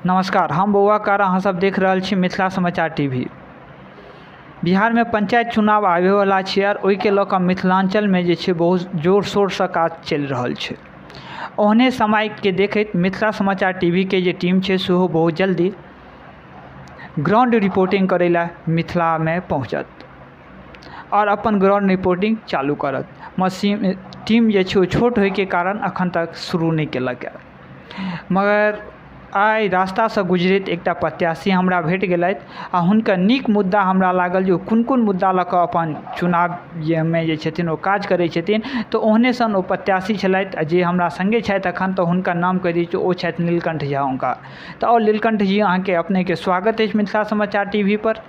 नमस्कार, हम बौआकार, अहाँ सब देख रहल छी मिथिला समाचार टीवी। बिहार में पंचायत चुनाव आबे वाला छै और ओहि के लऽ कऽ मिथिलांचल में जे छै बहुत जोर शोर से काज चलि रहल छै। ओहने समय के देखैत मिथिला समाचार टीवी के जे टीम छै सेहो बहुत जल्दी ग्राउंड रिपोर्टिंग करै ला मिथिला में पहुँचत और अपन ग्राउंड रिपोर्टिंग चालू करत। मशीन टीम जे छै छोट होय के कारण अखन तक शुरू नहीं केलक है, मगर आइ रास्ता से गुजरैत एकटा प्रत्याशी हमरा भेट गेलथि आ हुनकर नीक मुद्दा हमरा लागल जे कोन कोन मुद्दा लऽ कऽ अपन चुनाव में जे छथिन ओ काज करै छथिन। तऽ ओहने सन ओ प्रत्याशी छलथि जे हमरा संगे छथि अखन, तऽ हुनकर नाम कहि दी ओ छथि नीलकंठ झा हुनका। तऽ और नीलकंठ जी, अहाँके अपने के स्वागत अछि मिथिला समाचार टीवी पर।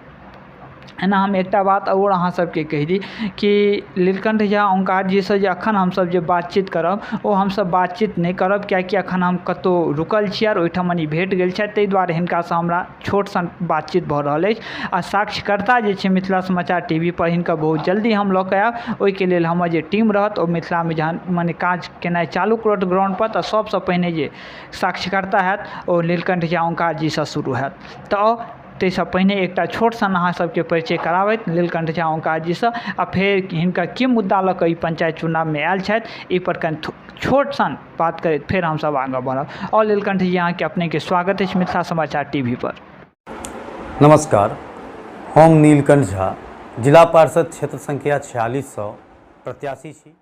एना हम एकटा बात और अहाँ सबके कहि दी कि नीलकंठ झा ओंकार जी से जे अखन हमसब जे बातचीत करब ओ हमसब बातचीत नहीं करब, कियाकि अखन हम कतौ रुकल छी और ओहिठाम भेट गेल छथि, ताहि दुआरे हिनकासँ हमरा छोट सन बातचीत भऽ रहल अछि। आ साक्षरता जे छै मिथिला समाचार टीवी पर हिनका बहुत जल्दी हम लऽ कऽ आयब। ओहिके लेल हमर जे टीम रहत ओ मिथिला में जहन मने काज केनाइ चालू करत ग्राउंड पर, तऽ सबसँ पहिने जे साक्षरता हैत ओ नीलकंठ झा ओंकार जी से शुरू हैत। तऽ ताहिसँ पहिने एकटा छोट सन अहाँ सबके परिचय कराबैत नीलकंठ झा ओंकार जी से, आ फेर हिनका की मुद्दा लऽ कऽ ई पंचायत चुनाव में आयल छथि ई पर कनि छोट सन बात करैत फेर हमसब आगाँ बढ़ब। और नीलकंठ जी, अहाँके अपने के स्वागत अछि मिथिला समाचार टीवी पर। नमस्कार, हम नीलकंठ झा, जिला पार्षद क्षेत्र संख्या 4600 प्रत्याशी छी।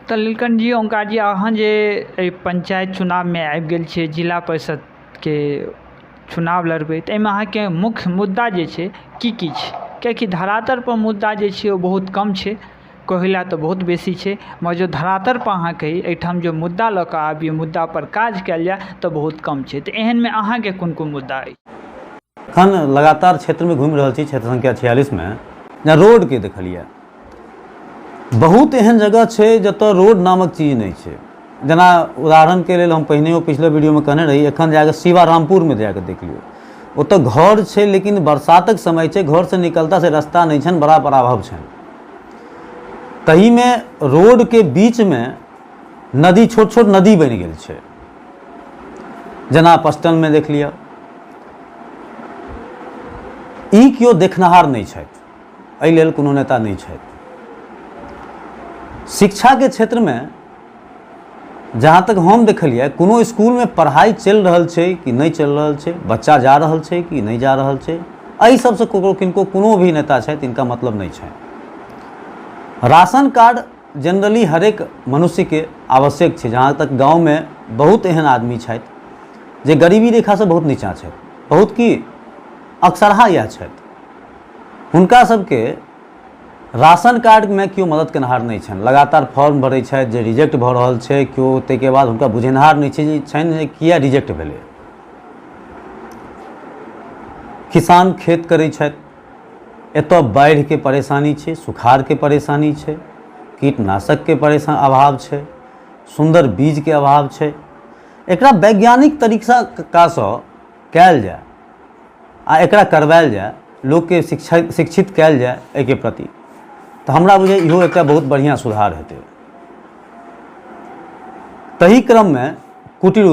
तऽ नीलकंठ जी ओंकार जी, अहाँ जे पंचायत चुनाव में आबि गेल छियै, जिला परिषद के चुनाव लड़बै, तऽ एहिमे अहाँके मुख्य मुद्दा जे छै की छै? कियाकि धरातल पर मुद्दा जे छै ओ बहुत कम छै, कहला तऽ बहुत बेसी छै, मगर जो धरातल पर अहाँ कही एहिठाम जो मुद्दा लऽ कऽ आबी, मुद्दा पर काज कयल जाय तऽ बहुत कम छै। तऽ एहन में अहाँके कोन कोन मुद्दा अछि? अखन लगातार क्षेत्र में घूमि रहल छी, क्षेत्र संख्या 46 में जहाँ रोड के देखलिए बहुत एहन जगह छै जतऽ रोड नामक चीज नहीं छै। जेना उदाहरण के लेल हम पहिने पिछले वीडियो में कहने रही, एखन जाकर शिवारामपुर में जाकर देख लियो, ओतऽ घर छै लेकिन बरसातक समय छै, घर से निकलता से रास्ता नहीं छन, बड़ा पराभव छन। तही में रोड के बीच में नदी, छोट छोट नदी बन गेल छै। जेना पस्टन में देख लिया, ई केओ देखनहार नहीं छथि, एहि लेल कोनो नेता नहीं छथि। शिक्षा के क्षेत्र में जहाँ तक हम देखलिए, कोनो स्कूल में पढ़ाई चल रहल छै कि नहीं चल रहल छै, बच्चा जा रहल छै कि नहीं जा रहल छै, एहि सबसे किनको कोनो भी नेता छै इनका मतलब नहीं छै। राशन कार्ड जनरली हरेक मनुष्य के आवश्यक छै। जहाँ तक गांव में बहुत एहन आदमी छथि जे गरीबी रेखा से बहुत नीचा छथि, बहुत की अक्सरहा यह छथि, हुनका सबके राशन कार्ड में क्यों मदद केनहार नहीं छन। लगातार फॉर्म भरै छथि जे रिजेक्ट भऽ रहल छै, क्यों ताहिके बाद हुनका बुझेनहार नहीं छै जे किया रिजेक्ट भेलै। किसान खेत करै छथि, एतऽ बाढ़ि के परेशानी छै, सुखाड़ के परेशानी छै, कीटनाशक के अभाव छै, सुंदर बीज के अभाव छै। एकरा वैज्ञानिक तरीका से कयल जाय आ एकरा करवायल जाय, लोग के शिक्षित कयल जाय एहि के प्रति, तो हमरा बुझे इहो एक बहुत बढ़िया सुधार हेतै। तही क्रम में कुटीर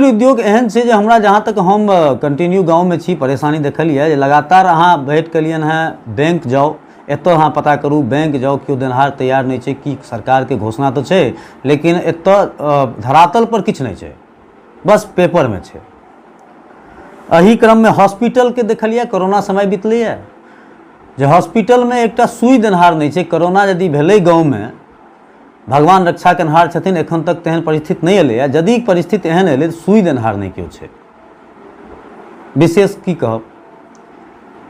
उद्योग एहन छै जे हमरा जहाँ तक हम कंटिन्यू गांव में छी परेशानी देखलिए जे लगातार अहाँ भेट केलियन हैं, बैंक जाओ, एतऽ अहाँ पता करू, बैंक जाओ, क्यों देनहार तैयार नहीं छै। कि सरकार के घोषणा तो छै लेकिन एतऽ धरातल पर किछु नहीं छै, बस पेपर में छै। एही क्रम में हॉस्पिटल के देखलिए, कोरोना समय बीतलैए जे हॉस्पिटल में एकटा सुई देनहार नहीं छै। कोरोना यदि भेलै गाँव में, भगवान रक्षा केनहार छथिन, एखन तक तेहन परिस्थिति नहीं एलैए। यदि परिस्थिति एहन एलै तऽ सुई देनहार नहीं केओ छै, विशेष की कहब।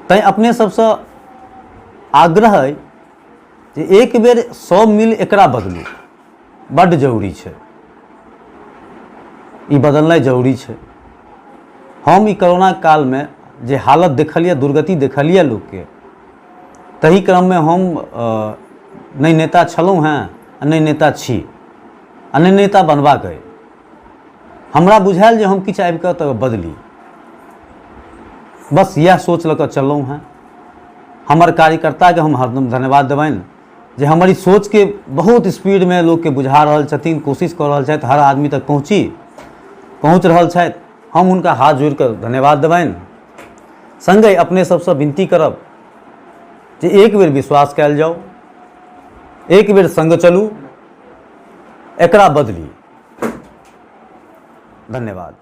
तैं अपने सबसँ आग्रह अइ जे एक बेर 100 मील एकरा बदलू, बड्ड जरूरी छै, ई बदलनाइ जरूरी छै। हम ई कोरोना काल में जे हालत देखलिए, दुर्गति देखलिए लोग के, तही क्रम में हम नहीं नेता छलहुँ हैं, नहीं नेता छी, आ नहीं नेता बनबाक अइ। हमरा बुझायल जे हम किछु आबिकऽ तऽ बदली, बस यह सोच लऽ कऽ चललहुँ हैं। हमर कार्यकर्ता के हम हरदम धन्यवाद देबनि जे हमारी सोच के बहुत स्पीड में लोग के बुझा रहल छथिन, कोशिश कर रहल छथि हर आदमी तक पहुँची। पहुँच रहल छथि, हम हुनका हाथ जोड़ि कऽ धन्यवाद देबनि। संगे अपने सबसँ विनती करब जे एक बेर विश्वास कयल जाओ, एक बेर संग चलू, एकरा बदली। धन्यवाद।